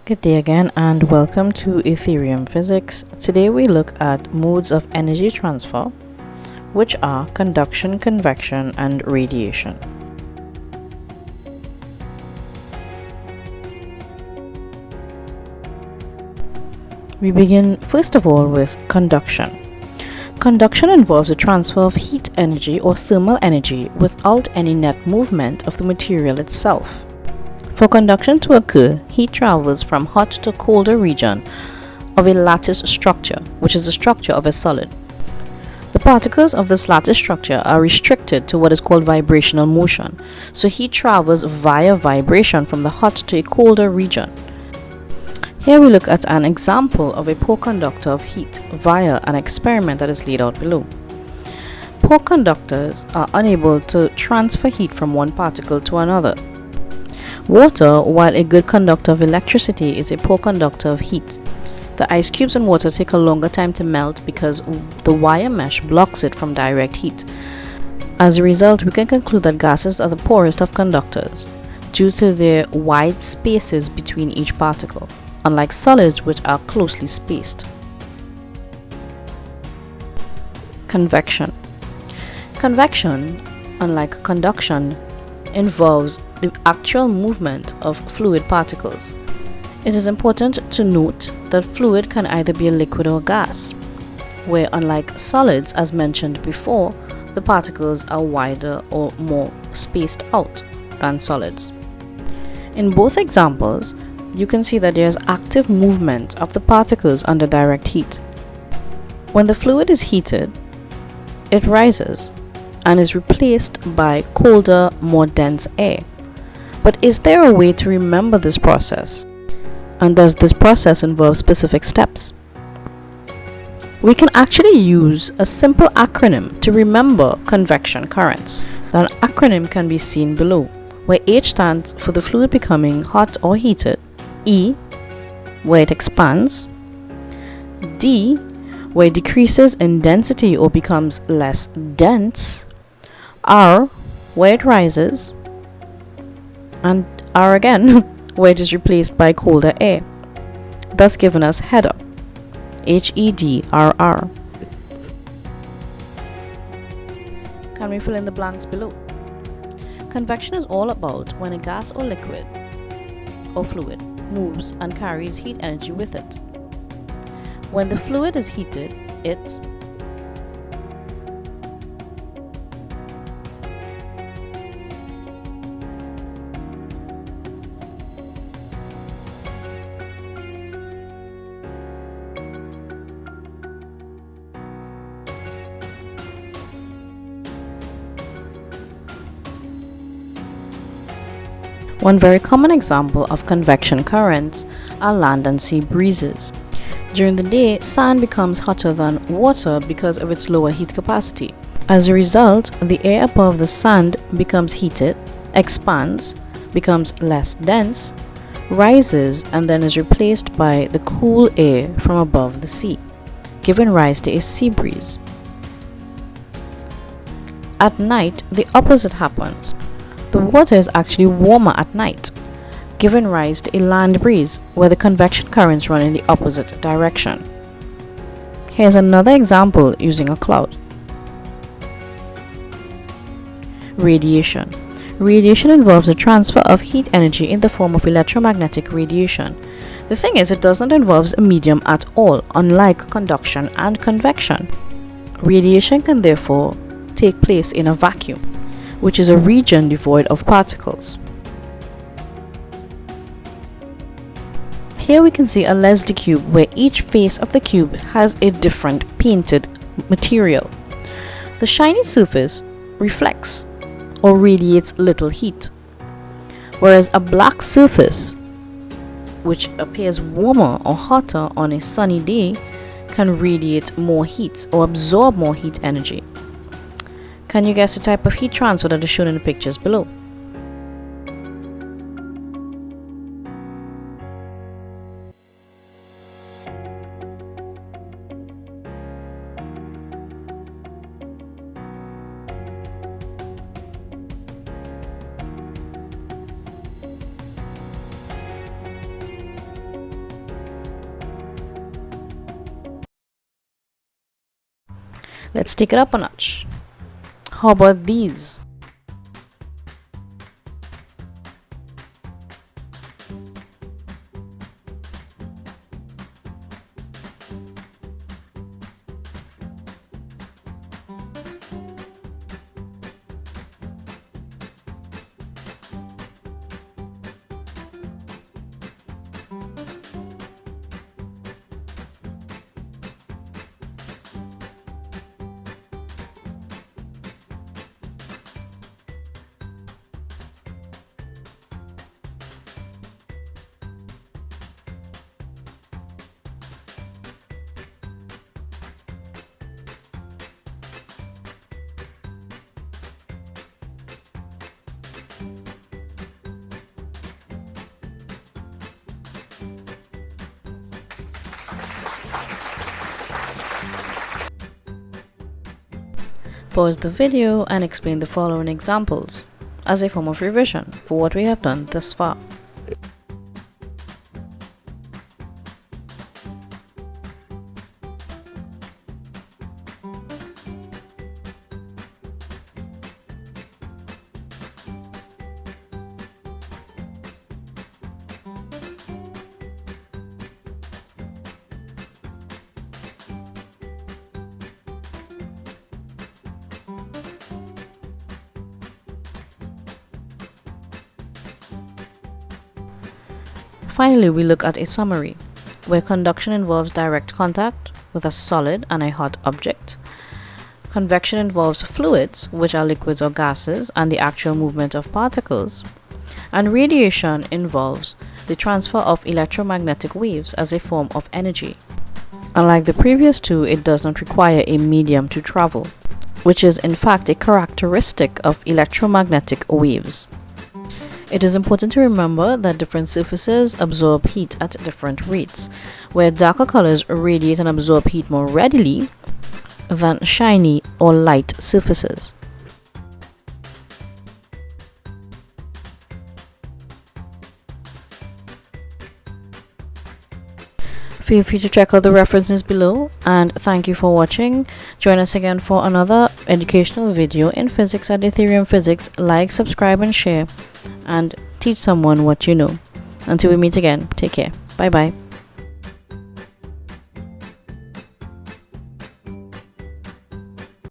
Good day again and welcome to Ethereum Physics. Today we look at modes of energy transfer, which are conduction, convection, and radiation. We begin first of all with conduction. Conduction involves the transfer of heat energy or thermal energy without any net movement of the material itself. For conduction to occur, heat travels from hot to colder region of a lattice structure, which is the structure of a solid. The particles of this lattice structure are restricted to what is called vibrational motion, so heat travels via vibration from the hot to a colder region. Here we look at an example of a poor conductor of heat via an experiment that is laid out below. Poor conductors are unable to transfer heat from one particle to another. Water, while a good conductor of electricity, is a poor conductor of heat. The ice cubes in water take a longer time to melt because the wire mesh blocks it from direct heat. As a result, we can conclude that gases are the poorest of conductors due to their wide spaces between each particle, unlike solids which are closely spaced. Convection. Convection, unlike conduction, involves the actual movement of fluid particles. It is important to note that fluid can either be a liquid or gas, where unlike solids, as mentioned before, the particles are wider or more spaced out than solids. In both examples, you can see that there is active movement of the particles under direct heat. When the fluid is heated, it rises and is replaced by colder, more dense air. But is there a way to remember this process? And does this process involve specific steps? We can actually use a simple acronym to remember convection currents. The acronym can be seen below, where H stands for the fluid becoming hot or heated, E, where it expands, D, where it decreases in density or becomes less dense, R, where it rises, and R again, where it is replaced by colder air, thus giving us header, HEDRR. Can we fill in the blanks below? Convection is all about when a gas or liquid or fluid moves and carries heat energy with it. When the fluid is heated, it One very common example of convection currents are land and sea breezes. During the day, sand becomes hotter than water because of its lower heat capacity. As a result, the air above the sand becomes heated, expands, becomes less dense, rises, and then is replaced by the cool air from above the sea, giving rise to a sea breeze. At night, the opposite happens. The water is actually warmer at night, giving rise to a land breeze where the convection currents run in the opposite direction. Here's another example using a cloud. Radiation. Radiation involves the transfer of heat energy in the form of electromagnetic radiation. The thing is, it doesn't involve a medium at all, unlike conduction and convection. Radiation can therefore take place in a vacuum, which is a region devoid of particles. Here we can see a Leslie cube where each face of the cube has a different painted material. The shiny surface reflects or radiates little heat, whereas a black surface, which appears warmer or hotter on a sunny day, can radiate more heat or absorb more heat energy. Can you guess the type of heat transfer that is shown in the pictures below? Let's take it up a notch. How about these? Pause the video and explain the following examples as a form of revision for what we have done thus far. Finally, we look at a summary, where conduction involves direct contact with a solid and a hot object. Convection involves fluids, which are liquids or gases, and the actual movement of particles. And radiation involves the transfer of electromagnetic waves as a form of energy. Unlike the previous two, it does not require a medium to travel, which is in fact a characteristic of electromagnetic waves. It is important to remember that different surfaces absorb heat at different rates, where darker colors radiate and absorb heat more readily than shiny or light surfaces. Feel free to check out the references below, and thank you for watching. Join us again for another educational video in physics at Ethereum Physics. Like, subscribe and share, and teach someone what you know. Until we meet again, take care. Bye bye.